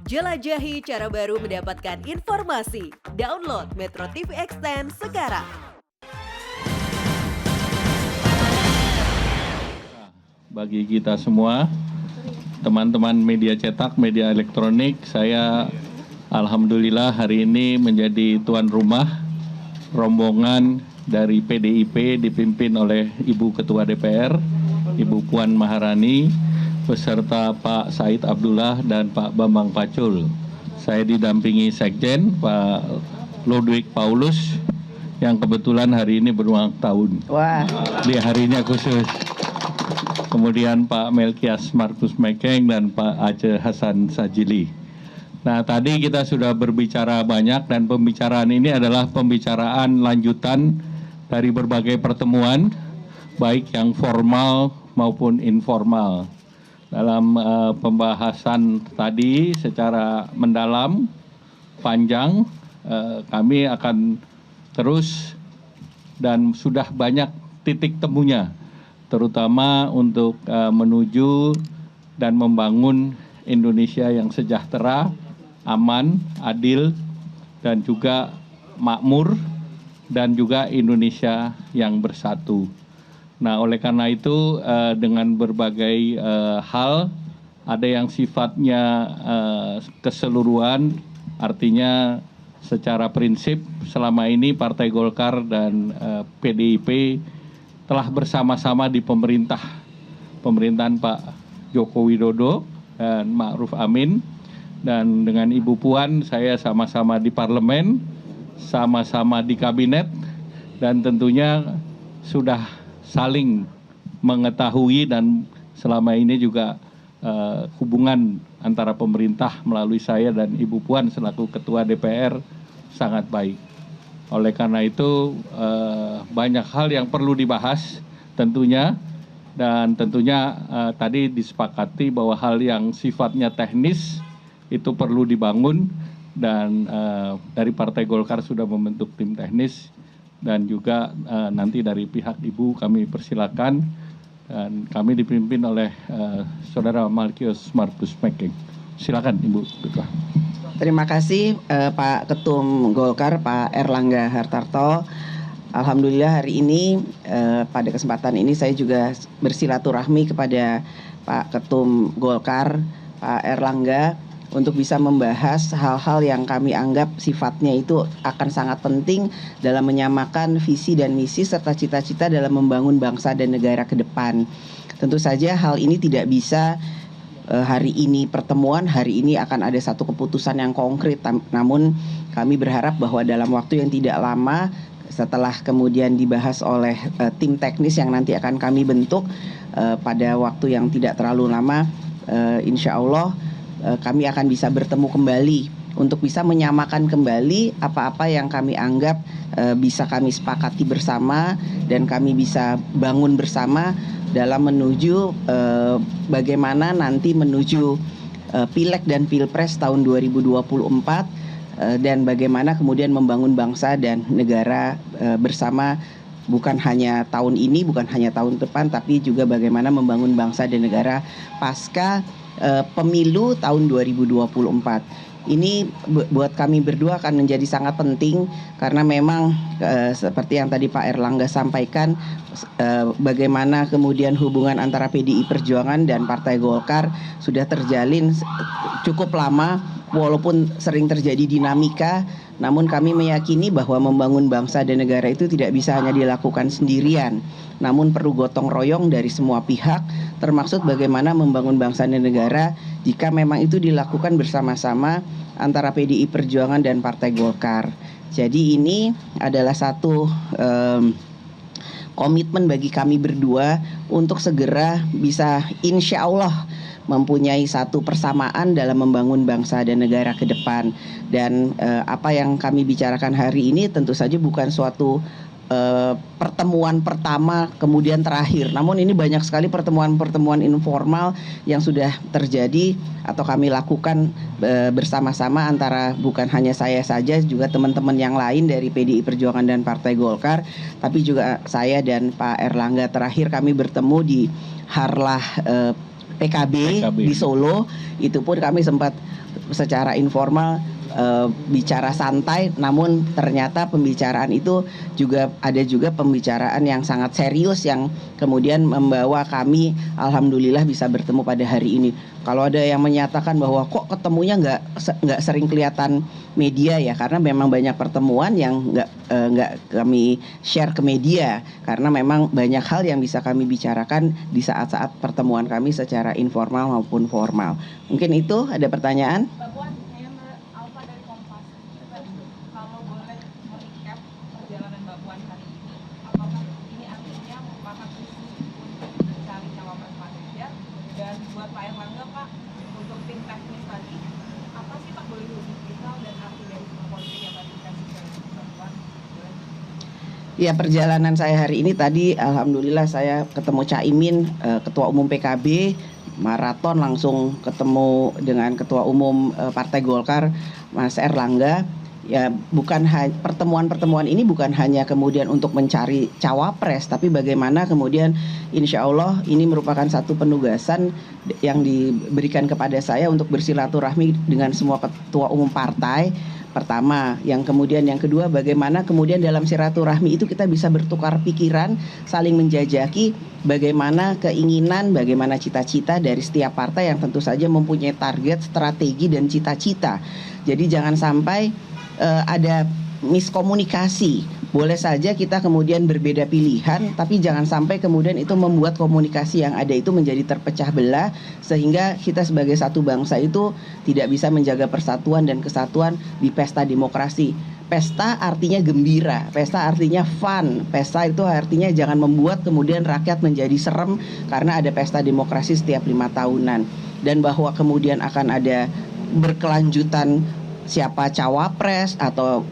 Jelajahi cara baru mendapatkan informasi. Download Metro TV Extend sekarang. Bagi kita semua, teman-teman media cetak, media elektronik, saya alhamdulillah hari ini menjadi tuan rumah rombongan dari PDIP dipimpin oleh Ibu Ketua DPR, Ibu Puan Maharani, beserta Pak Said Abdullah dan Pak Bambang Pacul. Saya didampingi Sekjen, Pak Ludwig Paulus, yang kebetulan hari ini berulang tahun. Wah. Di harinya khusus. Kemudian Pak Melkias Markus Mekeng dan Pak Aceh Hasan Sajili. Nah, tadi kita sudah berbicara banyak dan pembicaraan ini adalah pembicaraan lanjutan dari berbagai pertemuan, baik yang formal maupun informal. Dalam pembahasan tadi secara mendalam, panjang, kami akan terus dan sudah banyak titik temunya, terutama untuk menuju dan membangun Indonesia yang sejahtera, aman, adil, dan juga makmur, dan juga Indonesia yang bersatu. Nah, oleh karena itu dengan berbagai hal, ada yang sifatnya keseluruhan, artinya secara prinsip selama ini Partai Golkar dan PDIP telah bersama-sama di pemerintahan Pak Joko Widodo dan Ma'ruf Amin, dan dengan Ibu Puan saya sama-sama di parlemen, sama-sama di kabinet, dan tentunya sudah saling mengetahui, dan selama ini juga hubungan antara pemerintah melalui saya dan Ibu Puan selaku Ketua DPR sangat baik. Oleh karena itu banyak hal yang perlu dibahas tentunya, dan tentunya tadi disepakati bahwa hal yang sifatnya teknis itu perlu dibangun, dan dari Partai Golkar sudah membentuk tim teknis, dan juga nanti dari pihak Ibu kami persilakan, dan kami dipimpin oleh Saudara Melkias Markus Mekeng. Silakan Ibu Ketua. Terima kasih Pak Ketum Golkar, Pak Erlangga Hartarto. Alhamdulillah hari ini pada kesempatan ini saya juga bersilaturahmi kepada Pak Ketum Golkar, Pak Erlangga, untuk bisa membahas hal-hal yang kami anggap sifatnya itu akan sangat penting dalam menyamakan visi dan misi serta cita-cita dalam membangun bangsa dan negara ke depan. Tentu saja hal ini tidak bisa hari ini pertemuan, hari ini akan ada satu keputusan yang konkret. Namun kami berharap bahwa dalam waktu yang tidak lama, setelah kemudian dibahas oleh tim teknis yang nanti akan kami bentuk pada waktu yang tidak terlalu lama, insya Allah kami akan bisa bertemu kembali untuk bisa menyamakan kembali apa-apa yang kami anggap bisa kami sepakati bersama dan kami bisa bangun bersama dalam menuju bagaimana nanti menuju Pileg dan Pilpres tahun 2024, dan bagaimana kemudian membangun bangsa dan negara bersama, bukan hanya tahun ini, bukan hanya tahun depan, tapi juga bagaimana membangun bangsa dan negara pasca pemilu tahun 2024. Ini buat kami berdua akan menjadi sangat penting karena memang seperti yang tadi Pak Erlangga sampaikan, bagaimana kemudian hubungan antara PDI Perjuangan dan Partai Golkar sudah terjalin cukup lama, walaupun sering terjadi dinamika. Namun kami meyakini bahwa membangun bangsa dan negara itu tidak bisa hanya dilakukan sendirian, namun perlu gotong royong dari semua pihak, termasuk bagaimana membangun bangsa dan negara jika memang itu dilakukan bersama-sama antara PDI Perjuangan dan Partai Golkar. Jadi ini adalah satu komitmen bagi kami berdua untuk segera bisa insya Allah mempunyai satu persamaan dalam membangun bangsa dan negara ke depan. Dan apa yang kami bicarakan hari ini tentu saja bukan suatu pertemuan pertama kemudian terakhir. Namun ini banyak sekali pertemuan-pertemuan informal yang sudah terjadi atau kami lakukan bersama-sama antara bukan hanya saya saja, juga teman-teman yang lain dari PDI Perjuangan dan Partai Golkar, tapi juga saya dan Pak Erlangga. Terakhir kami bertemu di Harlah PKB di Solo. Itu pun kami sempat secara informal bicara santai, namun ternyata pembicaraan itu ada juga pembicaraan yang sangat serius yang kemudian membawa kami alhamdulillah bisa bertemu pada hari ini. Kalau ada yang menyatakan bahwa kok ketemunya nggak sering kelihatan media ya, karena memang banyak pertemuan yang nggak kami share ke media karena memang banyak hal yang bisa kami bicarakan di saat-saat pertemuan kami secara informal maupun formal. Mungkin itu ada pertanyaan? Dan buat Pak Erlangga, Pak, untuk tim teknis tadi, apa sih Pak boleh lebih detail dan arti dari politik yang tadi dikasih ke perempuan? Ya, perjalanan saya hari ini tadi alhamdulillah saya ketemu Caimin, Ketua Umum PKB, maraton langsung ketemu dengan Ketua Umum Partai Golkar, Mas Erlangga. Ya, pertemuan-pertemuan ini bukan hanya kemudian untuk mencari cawapres, tapi bagaimana kemudian insya Allah ini merupakan satu penugasan yang diberikan kepada saya untuk bersilaturahmi dengan semua ketua umum partai. Pertama, yang kedua bagaimana kemudian dalam silaturahmi itu kita bisa bertukar pikiran, saling menjajaki bagaimana keinginan, bagaimana cita-cita dari setiap partai yang tentu saja mempunyai target, strategi dan cita-cita. Jadi jangan sampai ada miskomunikasi. Boleh saja kita kemudian berbeda pilihan, tapi jangan sampai kemudian itu membuat komunikasi yang ada itu menjadi terpecah belah, sehingga kita sebagai satu bangsa itu tidak bisa menjaga persatuan dan kesatuan di pesta demokrasi. Pesta artinya gembira, pesta artinya fun, pesta itu artinya jangan membuat kemudian rakyat menjadi serem karena ada pesta demokrasi setiap 5 tahunan. Dan bahwa kemudian akan ada berkelanjutan siapa cawapres atau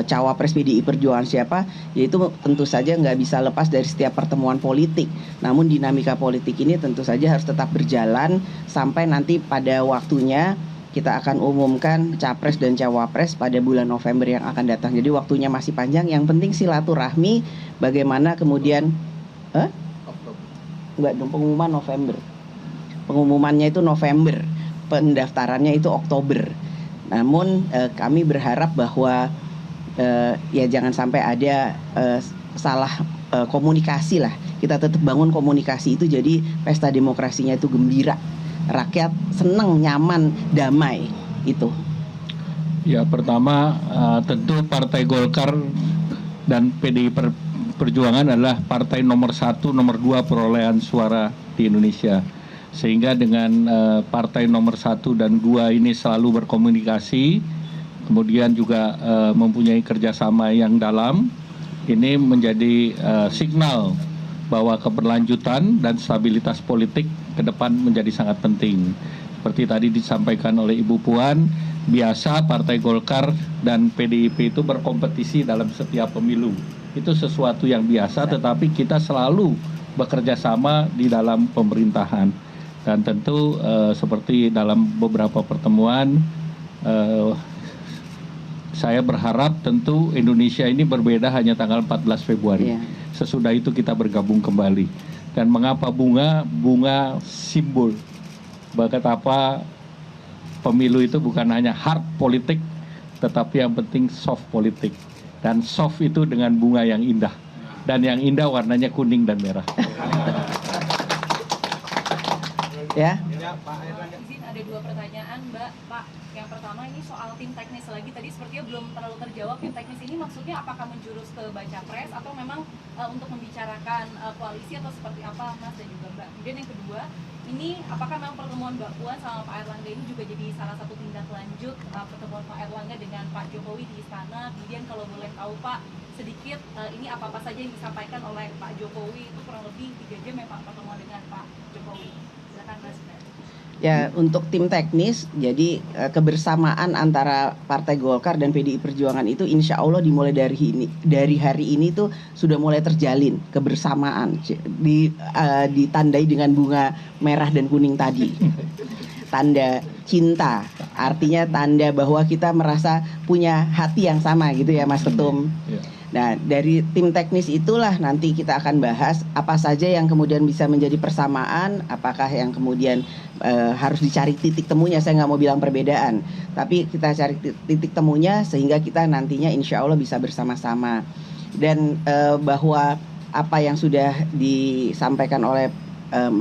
cawapres PDI Perjuangan siapa, yaitu tentu saja nggak bisa lepas dari setiap pertemuan politik. Namun dinamika politik ini tentu saja harus tetap berjalan sampai nanti pada waktunya kita akan umumkan capres dan cawapres pada bulan November yang akan datang. Jadi waktunya masih panjang. Yang penting silaturahmi, bagaimana kemudian pengumuman November. Pengumumannya itu November, pendaftarannya itu Oktober. Namun kami berharap bahwa ya jangan sampai ada salah komunikasi lah. Kita tetap bangun komunikasi itu jadi pesta demokrasinya itu gembira, rakyat senang, nyaman, damai itu. Ya, pertama tentu Partai Golkar dan PDI Perjuangan adalah partai nomor 1, nomor 2 perolehan suara di Indonesia. Sehingga dengan partai nomor 1 dan 2 ini selalu berkomunikasi, kemudian juga mempunyai kerjasama yang dalam, ini menjadi signal bahwa keberlanjutan dan stabilitas politik ke depan menjadi sangat penting. Seperti tadi disampaikan oleh Ibu Puan, biasa Partai Golkar dan PDIP itu berkompetisi dalam setiap pemilu. Itu sesuatu yang biasa, tetapi kita selalu bekerja sama di dalam pemerintahan. Dan tentu seperti dalam beberapa pertemuan, saya berharap tentu Indonesia ini berbeda hanya tanggal 14 Februari. Sesudah itu kita bergabung kembali. Dan mengapa bunga? Bunga simbol. Betapa pemilu itu bukan hanya hard politik, tetapi yang penting soft politik. Dan soft itu dengan bunga yang indah. Dan yang indah warnanya kuning dan merah. Ya. Izin ada 2 pertanyaan, Mbak. Pak, yang pertama ini soal tim teknis lagi. Tadi sepertinya belum terlalu terjawab. Tim teknis ini maksudnya apakah menjurus ke baca pres atau memang untuk membicarakan koalisi atau seperti apa, Mas dan juga Mbak. Kemudian yang kedua, ini apakah memang pertemuan Mbak Puan sama Pak Erlangga ini juga jadi salah satu tindak lanjut pertemuan Pak Erlangga dengan Pak Jokowi di istana. Kemudian kalau boleh tahu Pak, sedikit ini apa-apa saja yang disampaikan oleh Pak Jokowi, itu kurang lebih 3 jam ya Pak pertemuan dengan Pak Jokowi. Ya, untuk tim teknis, jadi kebersamaan antara Partai Golkar dan PDI Perjuangan itu insya Allah dimulai dari hari ini tuh sudah mulai terjalin kebersamaan, ditandai dengan bunga merah dan kuning tadi. Tanda cinta, artinya tanda bahwa kita merasa punya hati yang sama gitu ya Mas Ketum. Nah, dari tim teknis itulah nanti kita akan bahas apa saja yang kemudian bisa menjadi persamaan, apakah yang kemudian harus dicari titik temunya. Saya nggak mau bilang perbedaan, tapi kita cari titik temunya sehingga kita nantinya insya Allah bisa bersama-sama. Dan bahwa apa yang sudah disampaikan oleh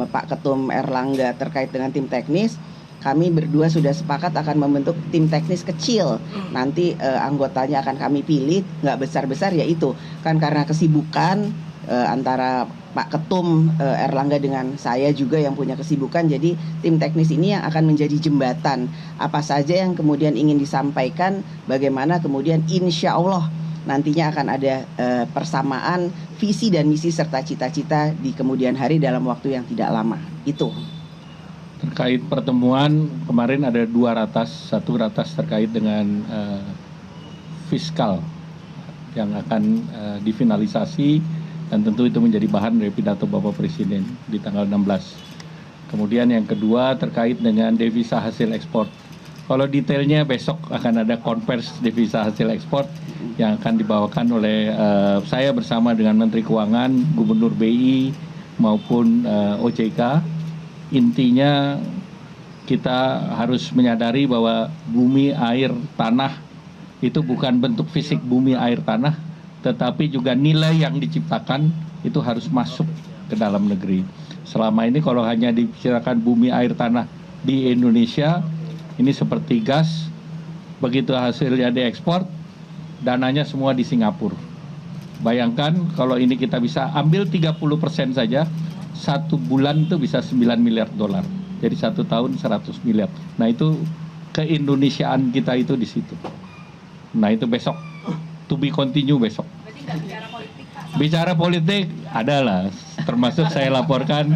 Pak Ketum Erlangga terkait dengan tim teknis, kami berdua sudah sepakat akan membentuk tim teknis kecil. Nanti anggotanya akan kami pilih, nggak besar-besar ya itu. Kan karena kesibukan antara Pak Ketum Erlangga dengan saya juga yang punya kesibukan. Jadi tim teknis ini yang akan menjadi jembatan. Apa saja yang kemudian ingin disampaikan, bagaimana kemudian insya Allah nantinya akan ada persamaan visi dan misi serta cita-cita di kemudian hari dalam waktu yang tidak lama. Itu. Terkait pertemuan kemarin ada 2 ratas, 1 ratas terkait dengan fiskal yang akan difinalisasi dan tentu itu menjadi bahan dari pidato Bapak Presiden di tanggal 16. Kemudian yang kedua terkait dengan devisa hasil ekspor. Kalau detailnya besok akan ada konversi devisa hasil ekspor yang akan dibawakan oleh saya bersama dengan Menteri Keuangan, Gubernur BI maupun OJK. Intinya kita harus menyadari bahwa bumi, air, tanah itu bukan bentuk fisik bumi, air, tanah, tetapi juga nilai yang diciptakan itu harus masuk ke dalam negeri. Selama ini kalau hanya dibicarakan bumi, air, tanah di Indonesia, ini seperti gas, begitu hasilnya diekspor, dananya semua di Singapura. Bayangkan kalau ini kita bisa ambil 30% saja, 1 bulan itu bisa 9 miliar dolar. Jadi 1 tahun 100 miliar. Nah itu keindonesiaan kita itu di situ. Nah itu besok, to be continue besok. Berarti nggak bicara politik, Pak? Bicara politik adalah, termasuk saya laporkan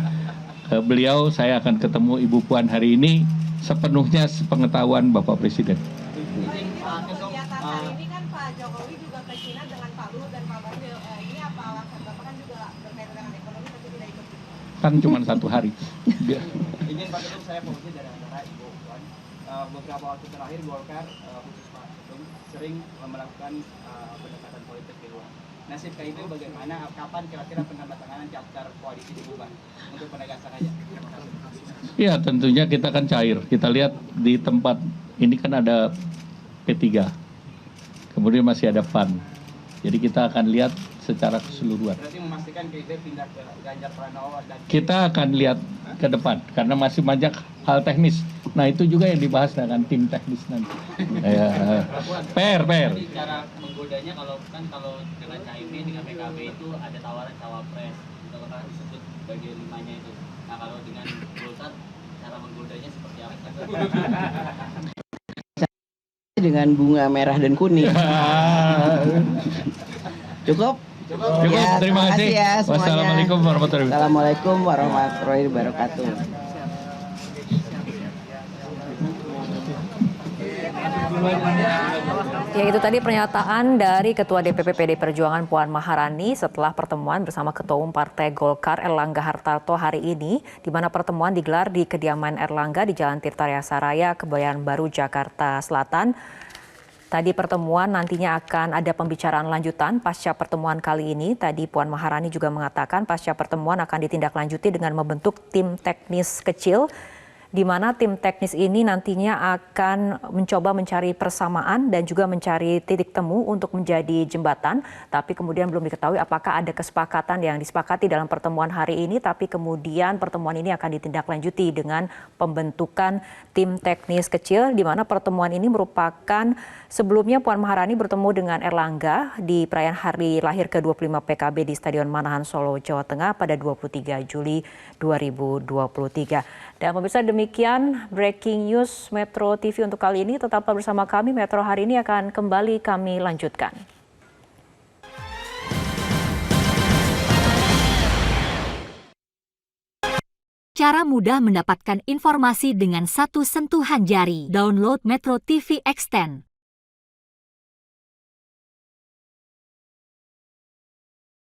ke beliau, saya akan ketemu Ibu Puan hari ini, sepenuhnya sepengetahuan Bapak Presiden. Kegiatan hari ini kan Pak Jokowi juga ke China dengan Pak Luhut dan Pak Bahlil. Ini apa alasan Bapak kan juga berkaitan dengan ekonomi tapi tidak ikut? Kan cuma 1 hari. Izin Pak Ketum, saya fokusnya dari antara Ibu Puan. Beberapa waktu terakhir Golkar, khusus Pak Ketum, sering melakukan pendekatan politik di luar. Nasib KIP bagaimana? Kapan kira-kira penandatanganan daftar koalisi dibuat untuk penegasan aja? Terima kasih. Ya tentunya kita kan cair. Kita lihat di tempat ini kan ada P3, kemudian masih ada PAN. Jadi kita akan lihat secara keseluruhan. Berarti memastikan KIP pindah ke Ganjar Pranowo dan Kita akan lihat ke depan karena masih banyak hal teknis. Nah itu juga yang dibahas dengan tim teknis nanti. Per. Jadi cara menggodanya kalau dengan CIP dengan PKB itu ada tawaran cawapres, kalau kan disebut bagian 5-nya itu. Nah kalau dengan Golkar cara menggodanya seperti apa? Dengan bunga merah dan kuning. Cukup? Ya, terima kasih. ya semuanya. Wassalamualaikum warahmatullahi wabarakatuh. Assalamualaikum warahmatullahi wabarakatuh. Ya, itu tadi pernyataan dari Ketua DPP PD Perjuangan Puan Maharani setelah pertemuan bersama Ketua Umum Partai Golkar Erlangga Hartarto hari ini, di mana pertemuan digelar di kediaman Erlangga di Jalan Tirtayasa Raya, Kebayoran Baru, Jakarta Selatan. Tadi pertemuan nantinya akan ada pembicaraan lanjutan pasca pertemuan kali ini. Tadi Puan Maharani juga mengatakan pasca pertemuan akan ditindaklanjuti dengan membentuk tim teknis kecil, di mana tim teknis ini nantinya akan mencoba mencari persamaan dan juga mencari titik temu untuk menjadi jembatan. Tapi kemudian belum diketahui apakah ada kesepakatan yang disepakati dalam pertemuan hari ini, tapi kemudian pertemuan ini akan ditindaklanjuti dengan pembentukan tim teknis kecil, di mana pertemuan ini merupakan sebelumnya Puan Maharani bertemu dengan Erlangga di perayaan hari lahir ke-25 PKB di Stadion Manahan Solo, Jawa Tengah pada 23 Juli 2023. Dan pemirsa, demikian breaking news Metro TV untuk kali ini. Tetaplah bersama kami, Metro hari ini akan kembali kami lanjutkan. Cara mudah mendapatkan informasi dengan satu sentuhan jari. Download Metro TV Extend.